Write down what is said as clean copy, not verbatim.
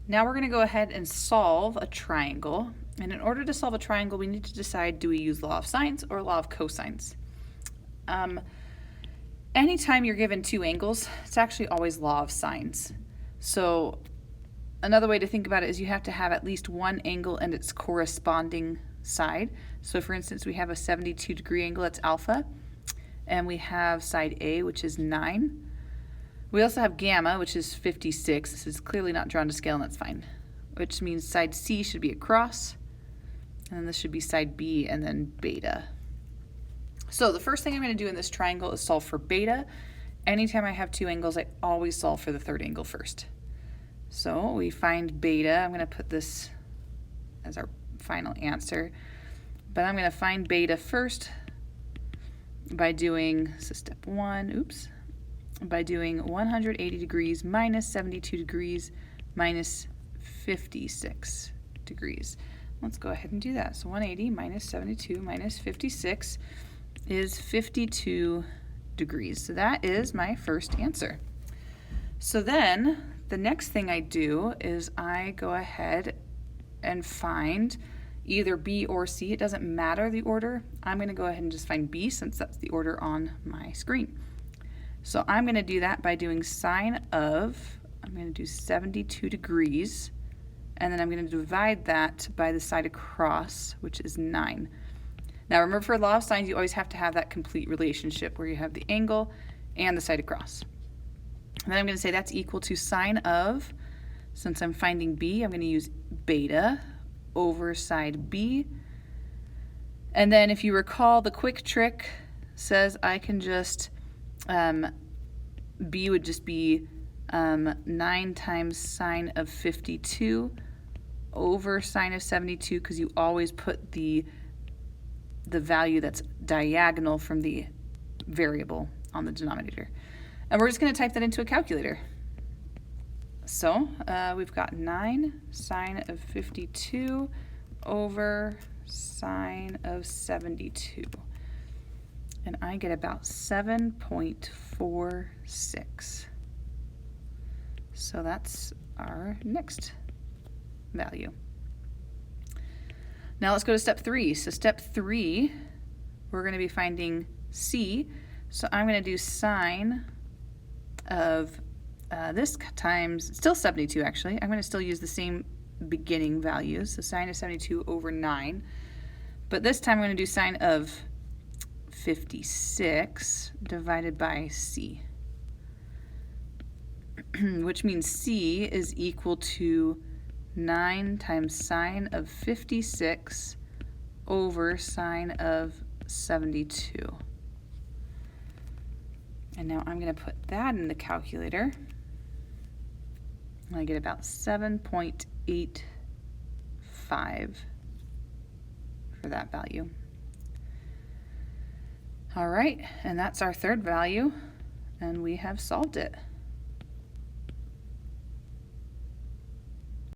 Now we're going to go ahead and solve a triangle. And in order to solve a triangle, we need to decide, do we use law of sines or law of cosines? Anytime you're given two angles, it's actually always law of sines. So another way to think about it is you have to have at least one angle and its corresponding side. So for instance, we have a 72-degree angle, that's alpha, and we have side A, which is 9. We also have gamma, which is 56. This is clearly not drawn to scale, and that's fine. Which means side C should be a cross, and then this should be side B, and then beta. So the first thing I'm going to do in this triangle is solve for beta. Anytime I have two angles, I always solve for the third angle first. So we find beta. I'm going to put this as our final answer. But I'm going to find beta first by doing, so step 1, by doing 180 degrees minus 72 degrees minus 56 degrees. Let's go ahead and do that. So 180 minus 72 minus 56 is 52 degrees. So that is my first answer. So then the next thing I do is I go ahead and find either B or C. It doesn't matter the order. I'm going to go ahead and just find B since that's the order on my screen. So I'm going to do that by doing sine of, I'm going to do 72 degrees, and then I'm going to divide that by the side across, which is 9. Now remember, for law of sines, you always have to have that complete relationship where you have the angle and the side across. And then I'm going to say that's equal to sine of, since I'm finding B, I'm going to use beta over side B. And then if you recall, the quick trick says I can just, B would just be 9 times sine of 52 over sine of 72, because you always put the value that's diagonal from the variable on the denominator. And we're just going to type that into a calculator. So we've got 9 sine of 52 over sine of 72. And I get about 7.46. So that's our next value. Now let's go to step 3. So step 3, we're going to be finding C. So I'm going to do sine of this times, still 72 actually. I'm going to still use the same beginning values. So sine of 72 over 9. But this time I'm going to do sine of 56 divided by C, which means C is equal to 9 times sine of 56 over sine of 72. And now I'm going to put that in the calculator. I get about 7.85 for that value. All right, and that's our third value, and we have solved it.